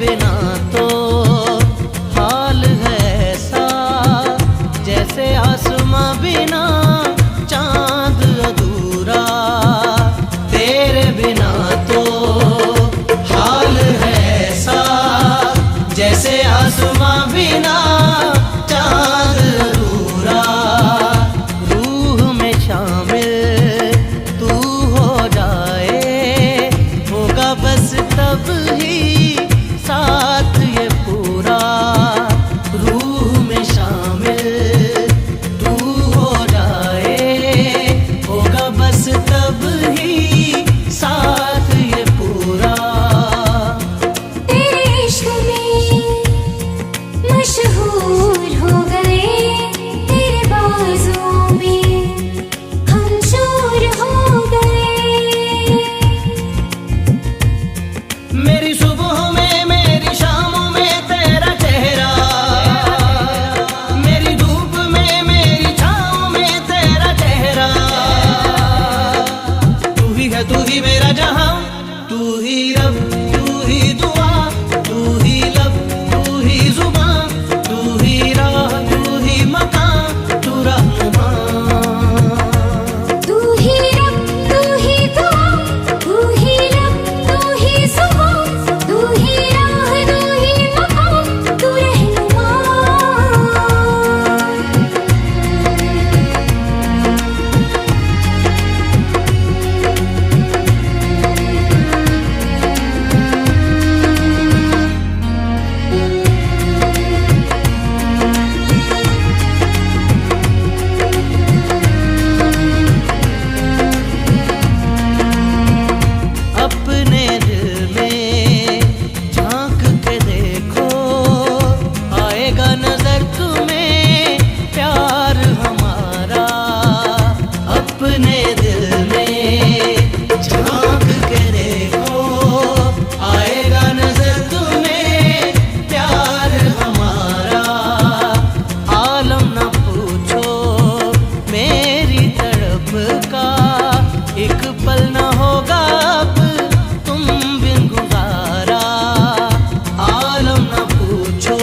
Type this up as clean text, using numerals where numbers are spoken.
बिना तो हाल है ऐसा जैसे आसमां बिना चांद अधूरा। तेरे बिना तो हाल है ऐसा जैसे आसमां बिना चांद अधूरा। रूह में शामिल तू हो जाए, होगा बस तब ही साथ ये पूरा। रूह में शामिल तू हो जाए, होगा बस तब ही साथ ये पूरा। तेरे इश्क में मशहूर हो गए, तेरे बाजों में हम चूर हो गए। मेरी सुबह में मेरी शामों में तेरा चेहरा, मेरी धूप में मेरी छाँव में तेरा चेहरा। तू ही है तू ही मेरा जहां, तू ही रब तू ही दुआ, तू ही लब तू ही जुबान, तू ही राह तू ही मकान, तू रहनुमा। तू ही रब तू ही दुआ, तू ही लब तू ही सुबह, तू ही राह तू ही मकाम, तू रहनुमा। अपने दिल में झांक के देखो, आएगा नजर तुम्हें प्यार हमारा। अपने दिल में झांक के देखो, आएगा नजर तुम्हें प्यार हमारा। आलम न पूछो मेरी तड़प का, एक पल न होगा अब तुम बिन गुजारा। आलम न पूछो